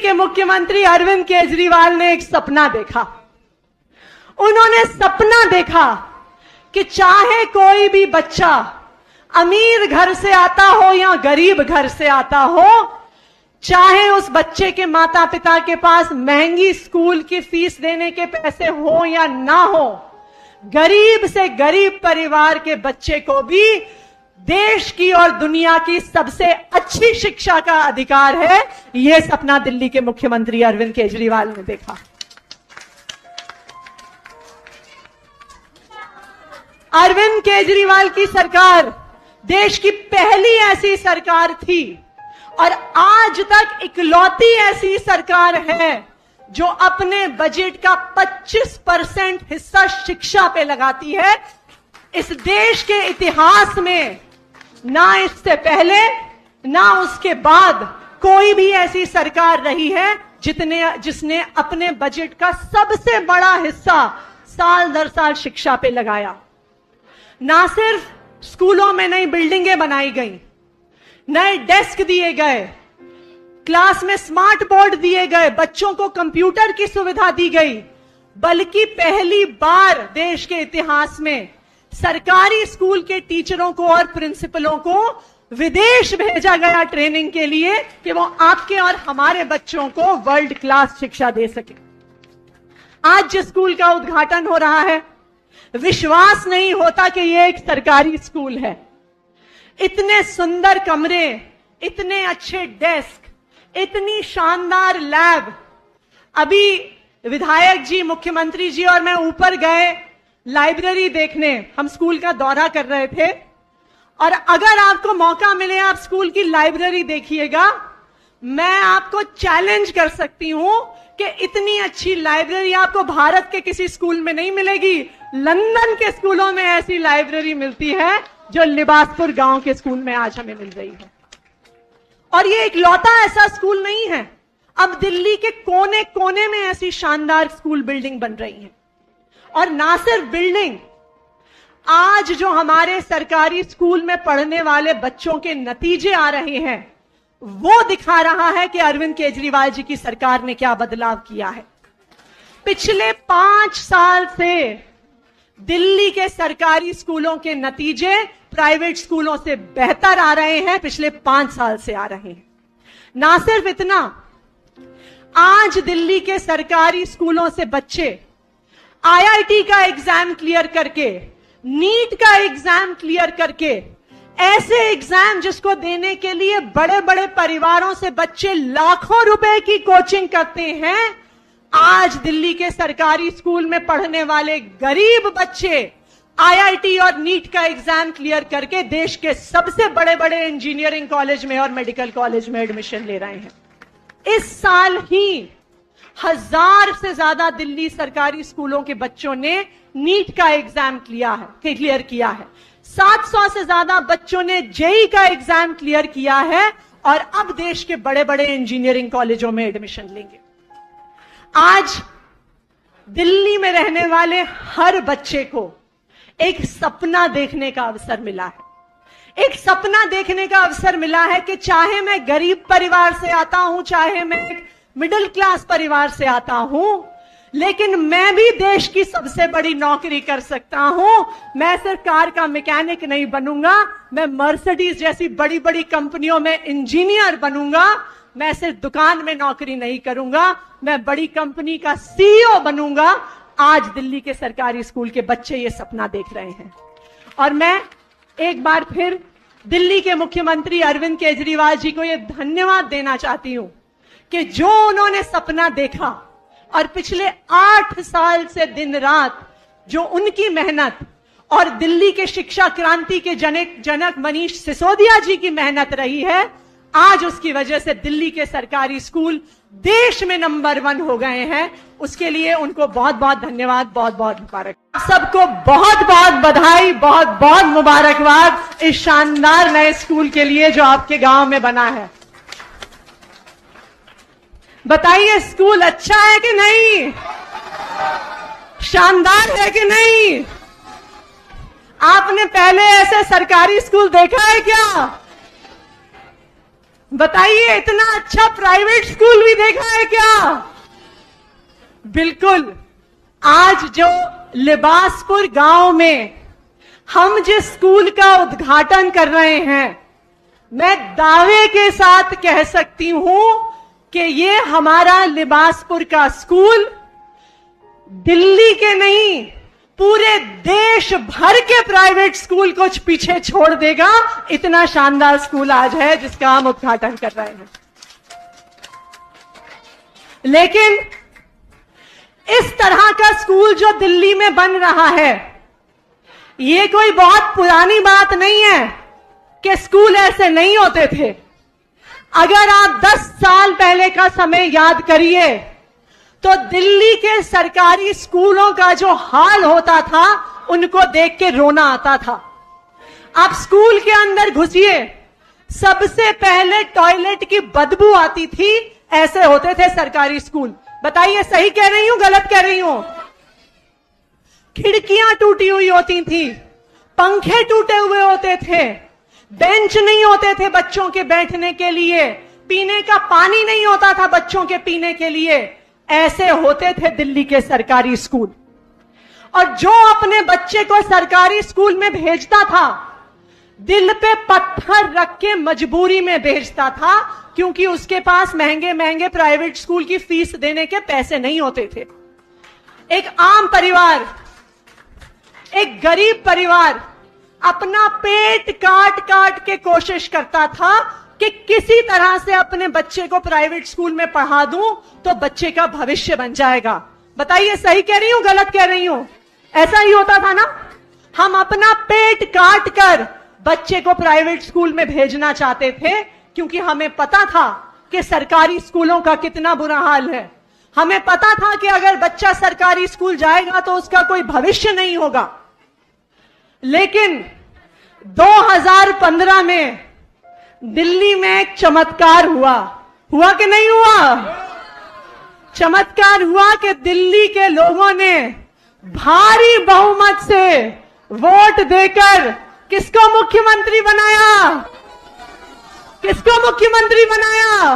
के मुख्यमंत्री अरविंद केजरीवाल ने एक सपना देखा। उन्होंने सपना देखा कि चाहे कोई भी बच्चा अमीर घर से आता हो या गरीब घर से आता हो, चाहे उस बच्चे के माता पिता के पास महंगी स्कूल की फीस देने के पैसे हो या ना हो, गरीब से गरीब परिवार के बच्चे को भी देश की और दुनिया की सबसे अच्छी शिक्षा का अधिकार है। यह सपना दिल्ली के मुख्यमंत्री अरविंद केजरीवाल ने देखा। अरविंद केजरीवाल की सरकार देश की पहली ऐसी सरकार थी और आज तक इकलौती ऐसी सरकार है जो अपने बजट का 25% हिस्सा शिक्षा पे लगाती है। इस देश के इतिहास में ना इससे पहले ना उसके बाद कोई भी ऐसी सरकार रही है जिसने अपने बजट का सबसे बड़ा हिस्सा साल दर साल शिक्षा पे लगाया। ना सिर्फ स्कूलों में नई बिल्डिंगें बनाई गई, नए डेस्क दिए गए, क्लास में स्मार्ट बोर्ड दिए गए, बच्चों को कंप्यूटर की सुविधा दी गई, बल्कि पहली बार देश के इतिहास में सरकारी स्कूल के टीचरों को और प्रिंसिपलों को विदेश भेजा गया ट्रेनिंग के लिए कि वो आपके और हमारे बच्चों को वर्ल्ड क्लास शिक्षा दे सके। आज जिस स्कूल का उद्घाटन हो रहा है, विश्वास नहीं होता कि यह एक सरकारी स्कूल है। इतने सुंदर कमरे, इतने अच्छे डेस्क, इतनी शानदार लैब। अभी विधायक जी, मुख्यमंत्री जी और मैं ऊपर गए लाइब्रेरी देखने, हम स्कूल का दौरा कर रहे थे, और अगर आपको मौका मिले आप स्कूल की लाइब्रेरी देखिएगा। मैं आपको चैलेंज कर सकती हूं कि इतनी अच्छी लाइब्रेरी आपको भारत के किसी स्कूल में नहीं मिलेगी। लंदन के स्कूलों में ऐसी लाइब्रेरी मिलती है जो लिबासपुर गांव के स्कूल में आज हमें मिल रही है। और ये इकलौता ऐसा स्कूल नहीं है, अब दिल्ली के कोने कोने में ऐसी शानदार स्कूल बिल्डिंग बन रही है। और ना सिर्फ बिल्डिंग, आज जो हमारे सरकारी स्कूल में पढ़ने वाले बच्चों के नतीजे आ रहे हैं वो दिखा रहा है कि अरविंद केजरीवाल जी की सरकार ने क्या बदलाव किया है। पिछले 5 साल से दिल्ली के सरकारी स्कूलों के नतीजे प्राइवेट स्कूलों से बेहतर आ रहे हैं, पिछले 5 साल से आ रहे हैं। ना सिर्फ इतना, आज दिल्ली के सरकारी स्कूलों से बच्चे आईआईटी का एग्जाम क्लियर करके, नीट का एग्जाम क्लियर करके, ऐसे एग्जाम जिसको देने के लिए बड़े बड़े परिवारों से बच्चे लाखों रुपए की कोचिंग करते हैं, आज दिल्ली के सरकारी स्कूल में पढ़ने वाले गरीब बच्चे आईआईटी और नीट का एग्जाम क्लियर करके देश के सबसे बड़े बड़े इंजीनियरिंग कॉलेज में और मेडिकल कॉलेज में एडमिशन ले रहे हैं। इस साल ही 1000 से ज्यादा दिल्ली सरकारी स्कूलों के बच्चों ने नीट का एग्जाम क्लियर किया है। 700 से ज्यादा बच्चों ने जेईई का एग्जाम क्लियर किया है और अब देश के बड़े बड़े इंजीनियरिंग कॉलेजों में एडमिशन लेंगे। आज दिल्ली में रहने वाले हर बच्चे को एक सपना देखने का अवसर मिला है। एक सपना देखने का अवसर मिला है कि चाहे मैं गरीब परिवार से आता हूं, चाहे मैं एक मिडिल क्लास परिवार से आता हूं, लेकिन मैं भी देश की सबसे बड़ी नौकरी कर सकता हूं। मैं सिर्फ कार का मैकेनिक नहीं बनूंगा, मैं मर्सिडीज जैसी बड़ी बड़ी कंपनियों में इंजीनियर बनूंगा। मैं सिर्फ दुकान में नौकरी नहीं करूंगा, मैं बड़ी कंपनी का सीईओ बनूंगा। आज दिल्ली के सरकारी स्कूल के बच्चे ये सपना देख रहे हैं। और मैं एक बार फिर दिल्ली के मुख्यमंत्री अरविंद केजरीवाल जी को यह धन्यवाद देना चाहती हूं कि जो उन्होंने सपना देखा और पिछले 8 साल से दिन रात जो उनकी मेहनत और दिल्ली के शिक्षा क्रांति के जनक मनीष सिसोदिया जी की मेहनत रही है, आज उसकी वजह से दिल्ली के सरकारी स्कूल देश में नंबर 1 हो गए हैं। उसके लिए उनको बहुत बहुत धन्यवाद, बहुत बहुत मुबारक। सबको बहुत बहुत बधाई, बहुत बहुत मुबारकबाद इस शानदार नए स्कूल के लिए जो आपके गांव में बना है। बताइए, स्कूल अच्छा है कि नहीं? शानदार है कि नहीं? आपने पहले ऐसे सरकारी स्कूल देखा है क्या? बताइए, इतना अच्छा प्राइवेट स्कूल भी देखा है क्या? बिल्कुल। आज जो लिबासपुर गांव में हम जिस स्कूल का उद्घाटन कर रहे हैं, मैं दावे के साथ कह सकती हूं कि ये हमारा लिबासपुर का स्कूल दिल्ली के नहीं, पूरे देश भर के प्राइवेट स्कूल को पीछे छोड़ देगा। इतना शानदार स्कूल आज है जिसका हम उद्घाटन कर रहे हैं। लेकिन इस तरह का स्कूल जो दिल्ली में बन रहा है, ये कोई बहुत पुरानी बात नहीं है कि स्कूल ऐसे नहीं होते थे। अगर आप 10 साल पहले का समय याद करिए तो दिल्ली के सरकारी स्कूलों का जो हाल होता था, उनको देख के रोना आता था। आप स्कूल के अंदर घुसिए, सबसे पहले टॉयलेट की बदबू आती थी। ऐसे होते थे सरकारी स्कूल। बताइए, सही कह रही हूं, गलत कह रही हूं? खिड़कियां टूटी हुई होती थी, पंखे टूटे हुए होते थे, बेंच नहीं होते थे बच्चों के बैठने के लिए, पीने का पानी नहीं होता था बच्चों के पीने के लिए। ऐसे होते थे दिल्ली के सरकारी स्कूल। और जो अपने बच्चे को सरकारी स्कूल में भेजता था, दिल पे पत्थर रख के मजबूरी में भेजता था, क्योंकि उसके पास महंगे महंगे प्राइवेट स्कूल की फीस देने के पैसे नहीं होते थे। एक आम परिवार, एक गरीब परिवार अपना पेट काट काट के कोशिश करता था कि किसी तरह से अपने बच्चे को प्राइवेट स्कूल में पढ़ा दूं तो बच्चे का भविष्य बन जाएगा। बताइए, सही कह रही हूं, गलत कह रही हूं? ऐसा ही होता था ना? हम अपना पेट काट कर बच्चे को प्राइवेट स्कूल में भेजना चाहते थे, क्योंकि हमें पता था कि सरकारी स्कूलों का कितना बुरा हाल है। हमें पता था कि अगर बच्चा सरकारी स्कूल जाएगा तो उसका कोई भविष्य नहीं होगा। लेकिन 2015 में दिल्ली में एक चमत्कार हुआ कि नहीं हुआ? चमत्कार हुआ कि दिल्ली के लोगों ने भारी बहुमत से वोट देकर किसको मुख्यमंत्री बनाया? किसको मुख्यमंत्री बनाया?